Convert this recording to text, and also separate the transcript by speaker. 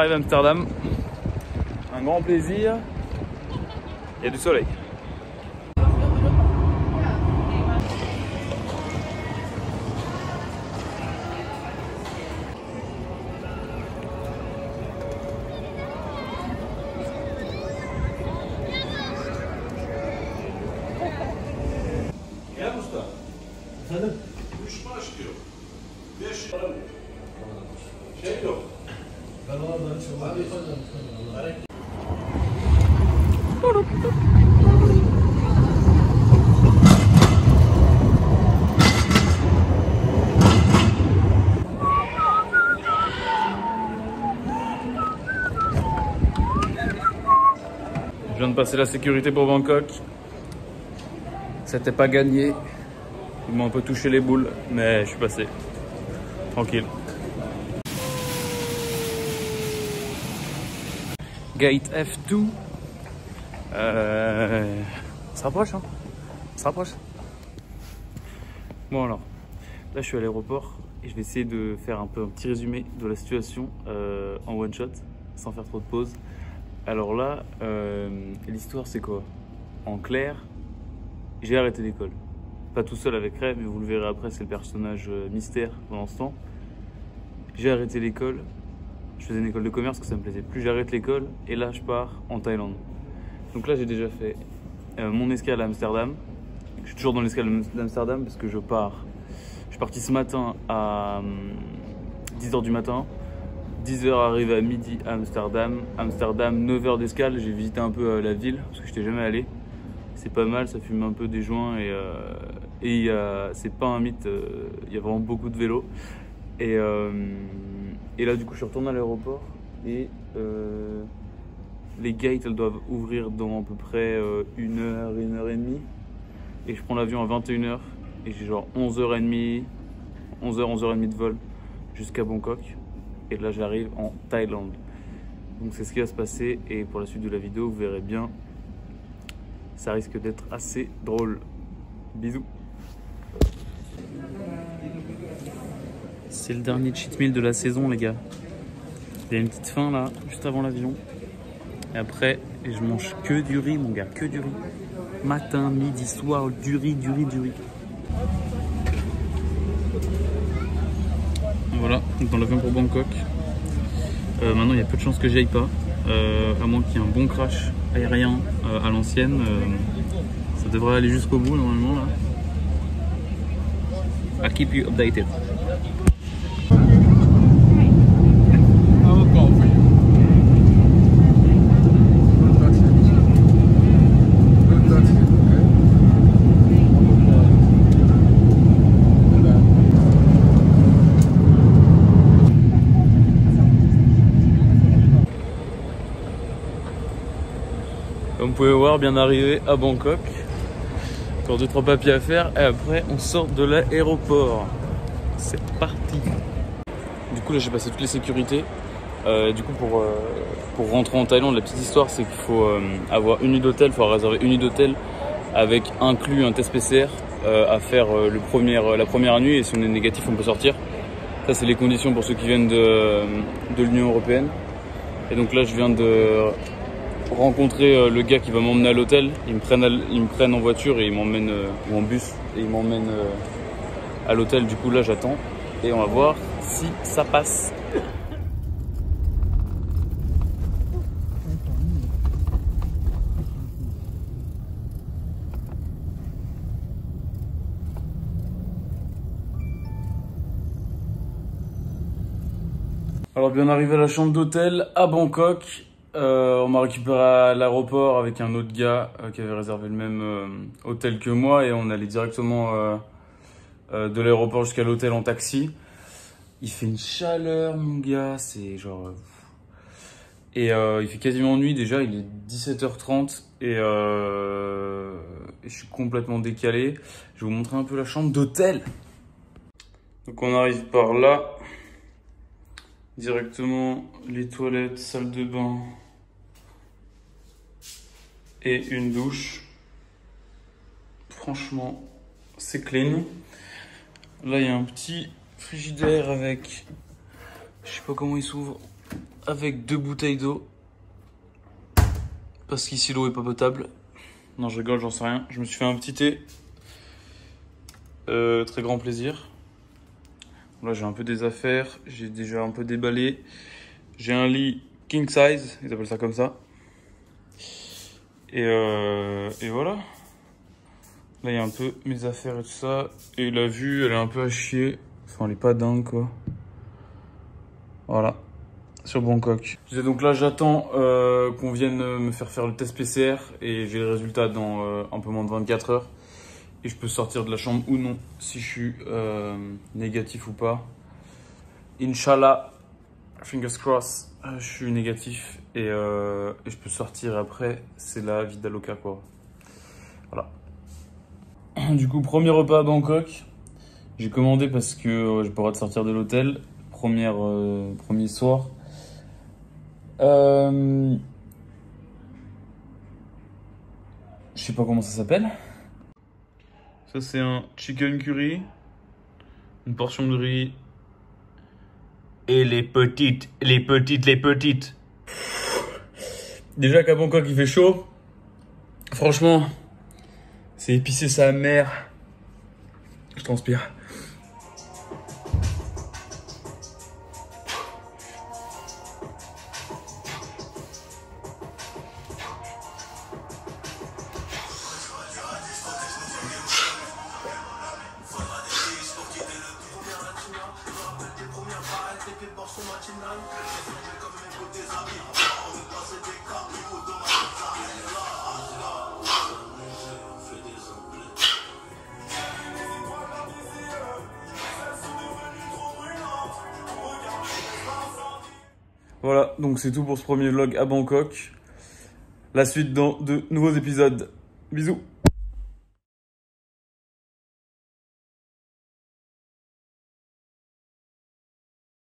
Speaker 1: arrive à Amsterdam. Un grand plaisir. Il y a du soleil.
Speaker 2: Gel usta.
Speaker 3: Efendim?
Speaker 2: 3 maaş diyor. 5 para diyor. Şey yok.
Speaker 3: Ben oradan çıkmadım.
Speaker 1: Je viens de passer la sécurité pour Bangkok. C'était pas gagné. Ils m'ont un peu touché les boules, mais je suis passé. Tranquille. Gate F2. On se rapproche, hein? On se rapproche. Bon alors, là je suis à l'aéroport et je vais essayer de faire un petit résumé de la situation en one shot, sans faire trop de pauses. Alors là, l'histoire c'est quoi? En clair, j'ai arrêté l'école. Pas tout seul avec Ray, mais vous le verrez après, c'est le personnage mystère pendant ce temps. J'ai arrêté l'école. Je faisais une école de commerce parce que ça me plaisait plus. J'arrête l'école et là je pars en Thaïlande. Donc là j'ai déjà fait mon escale à Amsterdam. Je suis toujours dans l'escale d'Amsterdam parce que je suis parti ce matin à 10h du matin. 10h arrivé à midi à Amsterdam. Amsterdam, 9h d'escale. J'ai visité un peu la ville parce que je n'étais jamais allé. C'est pas mal, ça fume un peu des joints et c'est pas un mythe, il y a vraiment beaucoup de vélos. Et là du coup je suis retourné à l'aéroport et les gates elles doivent ouvrir dans à peu près 1h, 1h30. Et je prends l'avion à 21h et j'ai genre 11h30, 11h30 de vol jusqu'à Bangkok. Et là j'arrive en Thaïlande. Donc c'est ce qui va se passer et pour la suite de la vidéo vous verrez bien. Ça risque d'être assez drôle. Bisous. C'est le dernier cheat meal de la saison les gars. Il y a une petite faim là, juste avant l'avion. Et après, je mange que du riz mon gars, que du riz. Matin, midi, soir, du riz, du riz, du riz. Voilà, donc dans l'avion pour Bangkok. Maintenant il y a peu de chances que j'y aille pas. À moins qu'il y ait un bon crash aérien à l'ancienne. Ça devrait aller jusqu'au bout normalement là. I'll keep you updated. Comme vous pouvez voir, bien arrivé à Bangkok. Encore 2-3 papiers à faire et après on sort de l'aéroport. C'est parti. Du coup là j'ai passé toutes les sécurités. Du coup pour rentrer en Thaïlande, la petite histoire c'est qu'il faut avoir une nuit d'hôtel, il faut réserver une nuit d'hôtel avec inclus un test PCR à faire la première nuit et si on est négatif on peut sortir. Ça c'est les conditions pour ceux qui viennent de l'Union Européenne. Et donc là je viens de rencontrer le gars qui va m'emmener à l'hôtel. Ils me prennent en voiture et ils m'emmènent ou en bus et ils m'emmènent à l'hôtel. Du coup là j'attends et on va voir si ça passe. Alors bien arrivé à la chambre d'hôtel à Bangkok. On m'a récupéré à l'aéroport avec un autre gars qui avait réservé le même hôtel que moi et on allait directement de l'aéroport jusqu'à l'hôtel en taxi. Il fait une chaleur mon gars, c'est genre... Et il fait quasiment nuit déjà, il est 17h30 et je suis complètement décalé. Je vais vous montrer un peu la chambre d'hôtel. Donc on arrive par là. Directement les toilettes, salle de bain et une douche. Franchement, c'est clean. Là, il y a un petit frigidaire avec, je sais pas comment il s'ouvre, avec 2 bouteilles d'eau. Parce qu'ici l'eau est pas potable. Non, je rigole, j'en sais rien. Je me suis fait un petit thé. Très grand plaisir. Là, j'ai un peu des affaires. J'ai déjà un peu déballé. J'ai un lit king size, ils appellent ça comme ça. Et voilà. Là, il y a un peu mes affaires et tout ça. Et la vue, elle est un peu à chier. Enfin, elle est pas dingue, quoi. Voilà. Sur Bangkok. Donc là, j'attends qu'on vienne me faire le test PCR. Et j'ai le résultat dans un peu moins de 24 heures. Et je peux sortir de la chambre ou non, si je suis négatif ou pas. Inch'Allah, fingers crossed, je suis négatif et je peux sortir après, c'est la vida loca quoi. Voilà. Du coup, premier repas à Bangkok. J'ai commandé parce que j'ai pas le droit de sortir de l'hôtel. Premier soir. Je sais pas comment ça s'appelle. Ça c'est un chicken curry, une portion de riz et les petites. Déjà qu'à Bangkok il fait chaud, franchement, c'est épicé sa mère. Je transpire. Voilà, donc c'est tout pour ce premier vlog à Bangkok. La suite dans de nouveaux épisodes. Bisous.